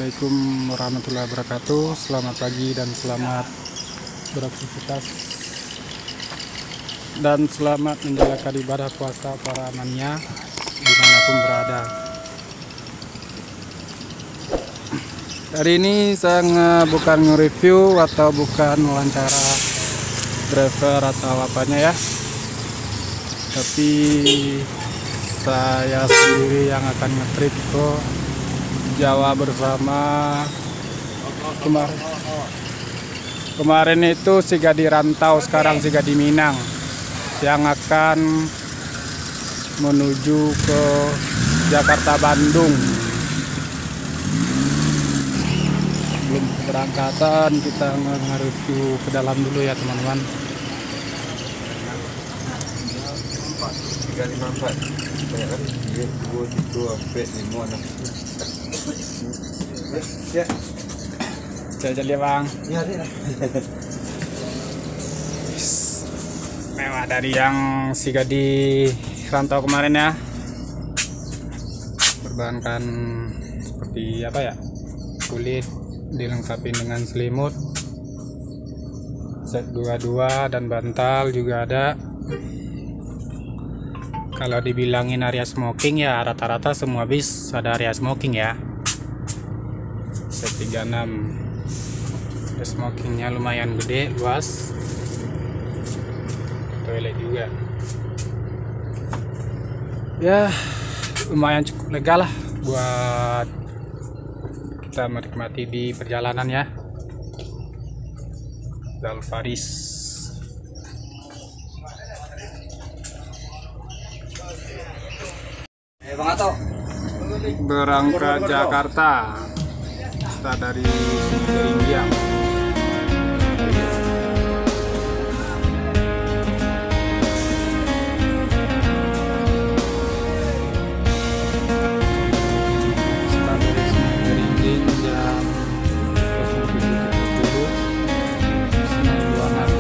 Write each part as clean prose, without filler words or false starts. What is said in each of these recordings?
Assalamualaikum warahmatullahi wabarakatuh. Selamat pagi dan selamat beraktivitas dan selamat menjalankan ibadah puasa para amannya dimanapun berada. Hari ini saya bukan nge-review atau bukan wawancara driver atau apanya ya, tapi saya sendiri yang akan nge-trip ke Jawa bersama kemarin itu Siga di Rantau, sekarang Siga di Minang, yang akan menuju ke Jakarta Bandung. Sebelum keberangkatan kita nge-review ke dalam dulu ya teman-teman. 354 banyak kan? 2 sampai 5 ya. Jajan dia bang. Ya dia. Mewah dari yang Siga di Rantau kemarin ya. Perbankan seperti apa ya? Kulit dilengkapi dengan selimut. Set 22 dan bantal juga ada. Kalau dibilangin area smoking ya rata-rata semua bis ada area smoking ya. Set 36 smokingnya lumayan gede, luas, toilet juga ya, lumayan cukup legal lah buat kita menikmati di perjalanan ya. Dalfaris Bang Ato berangkat Jakarta kita dari Rinjang. Start dari Rinjang jam 07.30 Senin Luangan.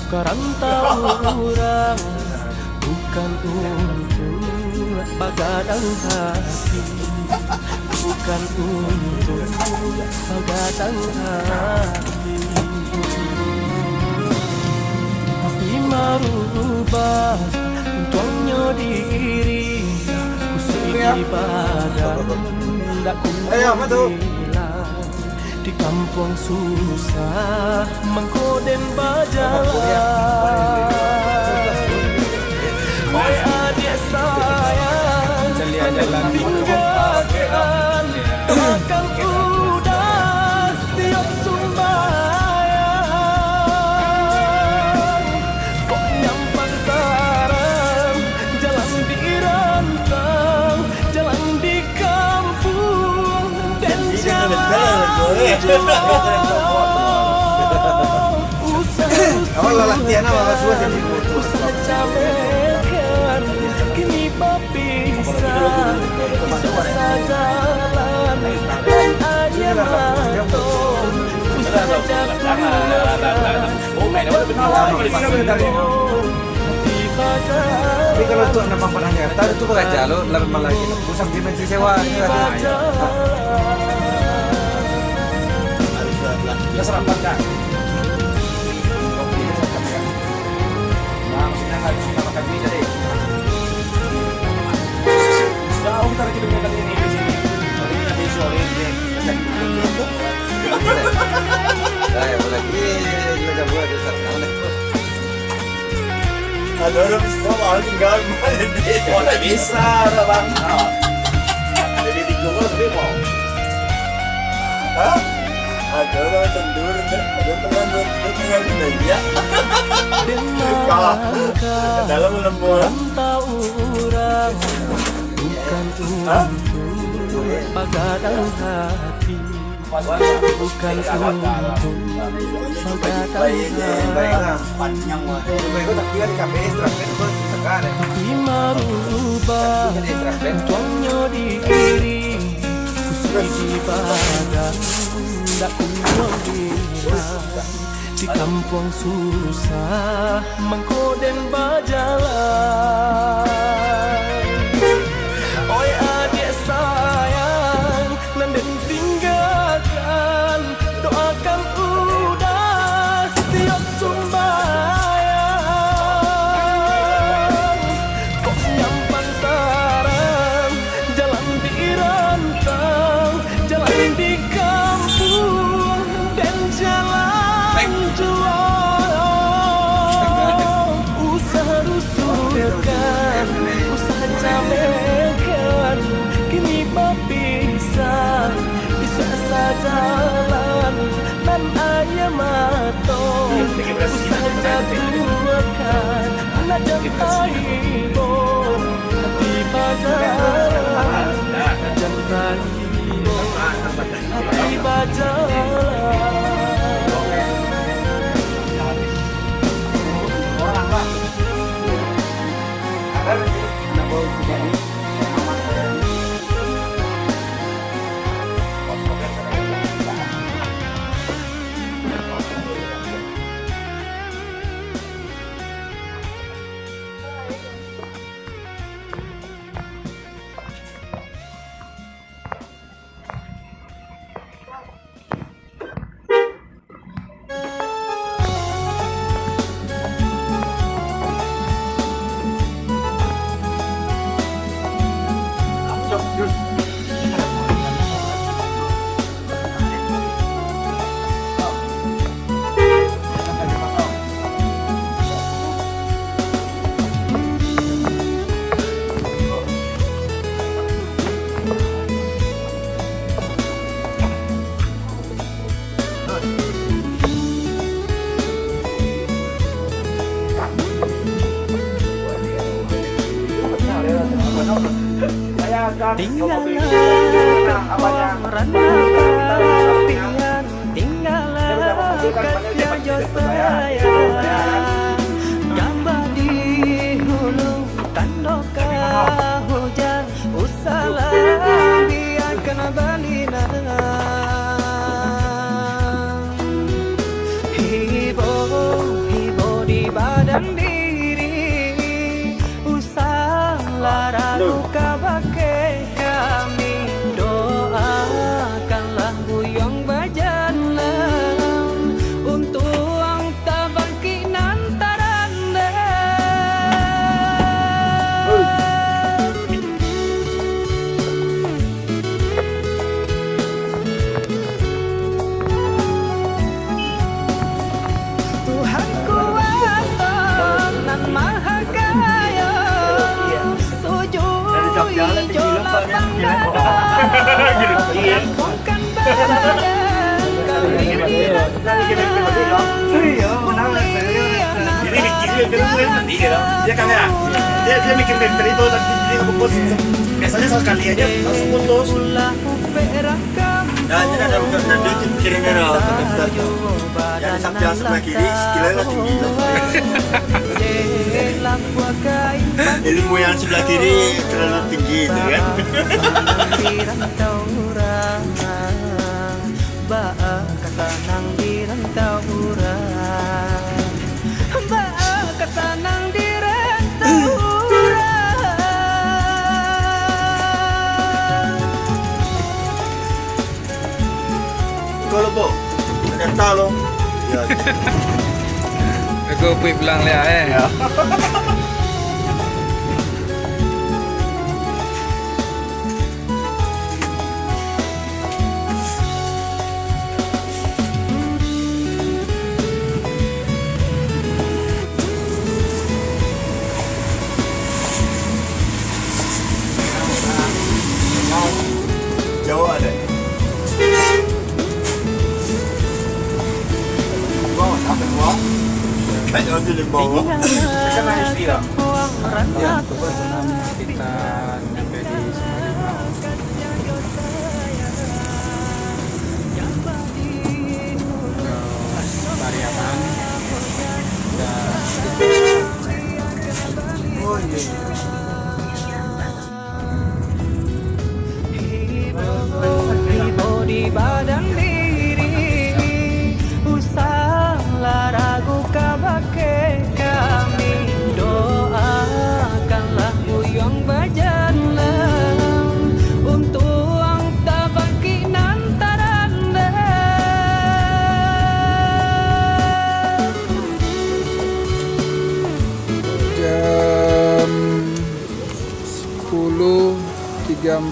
Kerantau orang bukan untuk bagadang hati, bukan untuk bagadang hati, tapi merubah untungnya diri kusui badan tak kuat di kampung susah mengkoden bajalan. Wahai adik sayang, Jalan kebahagiaan akan udah tiap sumbayang. Kok nyampang garam, jalan di rantau, jalan di kampung dan jalan awal latihan awal sudah jadi usaha camekan kini bisa jalan dan aja mantong usaha tapi kalau untuk nama panahnya tadi itu pakai jalur lama lagi pusat dimensi sewa ini ya serapan kan maksudnya harus kita makan bisa deh jauh kita lagi dengan ini di sini ini nanti sore ini saya boleh kita buat di sana ada orang bisa mau tinggal mana bisa bang jadi di gua tapi mau ada orang tendur, ada teman dia kalah dalam lembur. Orang bukan untuk bagadang hati, bukan untuk bagadang hati, tapi merubah untungnya diri di badan ndak kunjung hilang di kampung susah mengkoden bajalan. Oi adik sayang nanden tinggalkan doakan udah tiap sembahyang kok nyampang sarang jalan dirantang jalan di kampung dan jalan jual usaha rusuhkan usaha camekan kini berpisah bisa sajalan dan ayam matong usaha jatuhkan anak jantai bom hati bajalan jantai bom hati bajalan. Tinggallah orang pian, tinggallah kasih saya. Gambar di hulu, tandoka hujan, usalah biarkan balina. Hibo di badan diri, usalah luka bagai kami doakanlah buyong bajalan untuk tabangkinan taranda. Tuhan kuasa nan maha kaya dia bikin bumper itu dan jadi ngebungkus biasanya sekali aja langsung putus. Nah ini ada bukan dan dia kirinya yang di samping sebelah kiri skillnya tinggi. Ilmu yang sebelah kiri terlalu tinggi itu kan. Kesanang di rantau urang, kesanang di rantau urang. Kalau bo, ada talo. Ya. Aku pergi pulang lihat Ya. Jauh ada. Bawah, sampai bawah. Kayak nanti di bawah. Sama istri lah. ya. Kita nyampe di Semarang. Pariaman dan oh iya.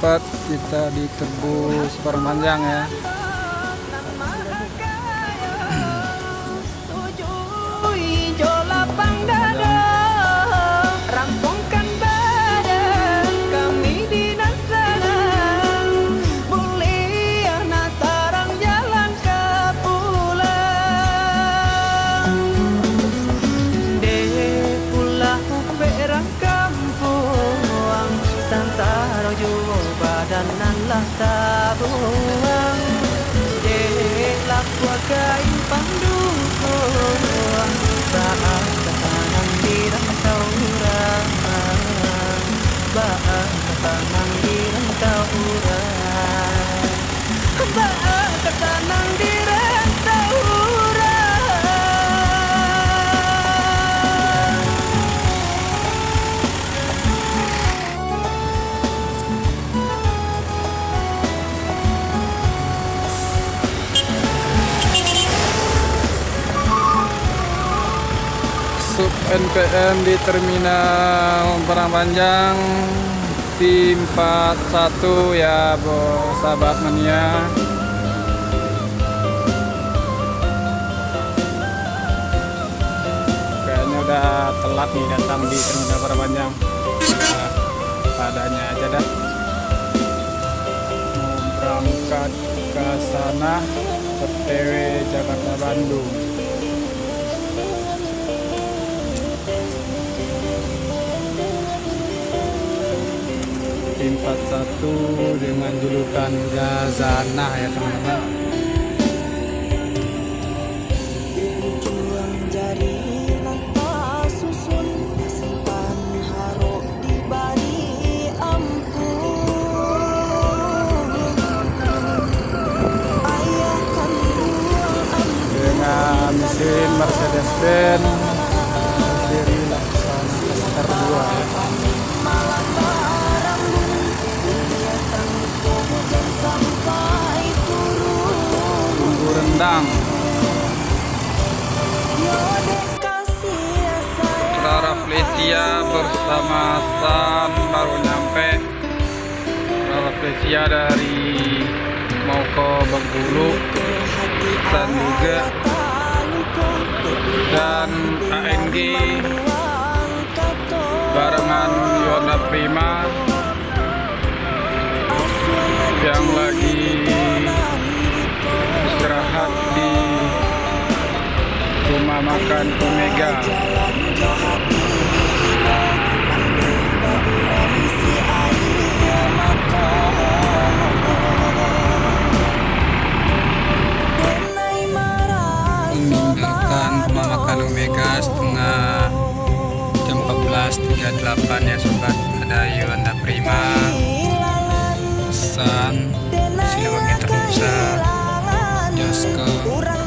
tempat kita diterbus Parang Panjang ya. Rampungkan badan kami di nasanang, mulia natarang jalan ke pulang. De pulang berang kampung, sansaro juo badanan lah tabuang. De lakwa kain pandukuang, saat kesanang di rantau urang, saat kesanang di rantau urang, saat kesanang di rantau urang. Sub NPM di terminal Parang Panjang V41 ya bos, sahabat mania. Kayaknya udah telat nih datang di terminal Parang Panjang. Nah, padanya aja dah. Mau berangkat ke sana, OTW Jakarta Bandung. Tim 41 dengan julukan Gazanah ya teman-teman. Juang jari tanpa susun, simpan haruk di bari ampun. Ayah kan buang ampun Dengan mesin Mercedes-Benz seri Laksana Caster 2 ya. sampai turun. Tunggu rendang. Rara Flesia bersama San baru nyampe. Rara Flesia dari mau ke Bengkulu, San juga, dan ANG barengan Yonda Prima yang lagi istirahat di rumah makan Omega. Meninggalkan rumah makan Omega setengah jam 14.38 ya sobat. Ada Yonda Prima, San, Siliwangi Ternusa, Josko, Pulau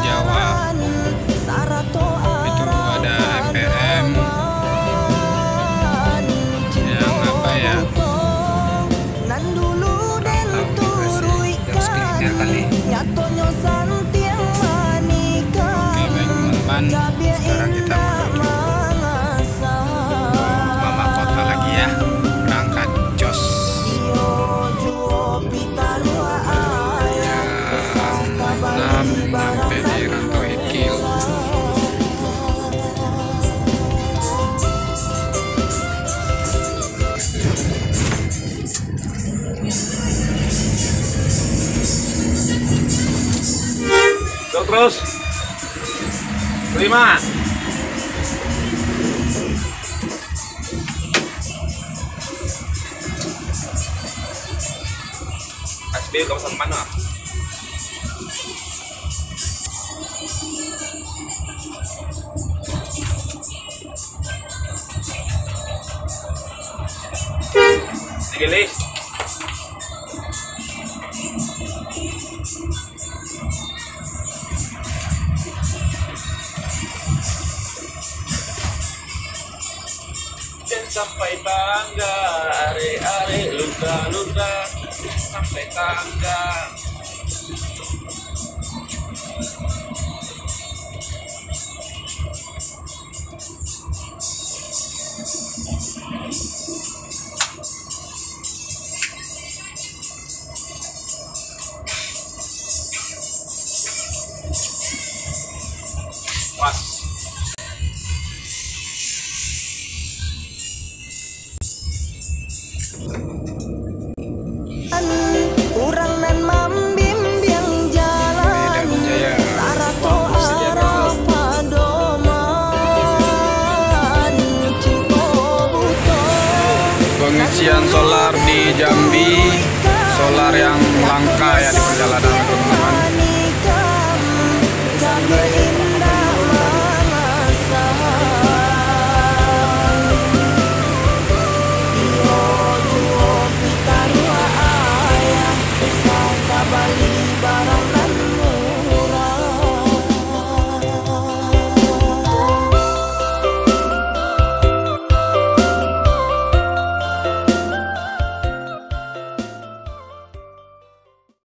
Jawa, itu ada MPM yang apa ya, tahu juga sih, yang sekelilingnya kali. Oke baik teman-teman, sekarang kita menuju Mama Kota lagi ya, berangkat jos. Sampai di Rantau Ikil. Terus 5. SB kawasan mana? Sige, sampai tangga, are luka sampai tangga. pengisian solar di Jambi, solar yang langka ya di perjalanan.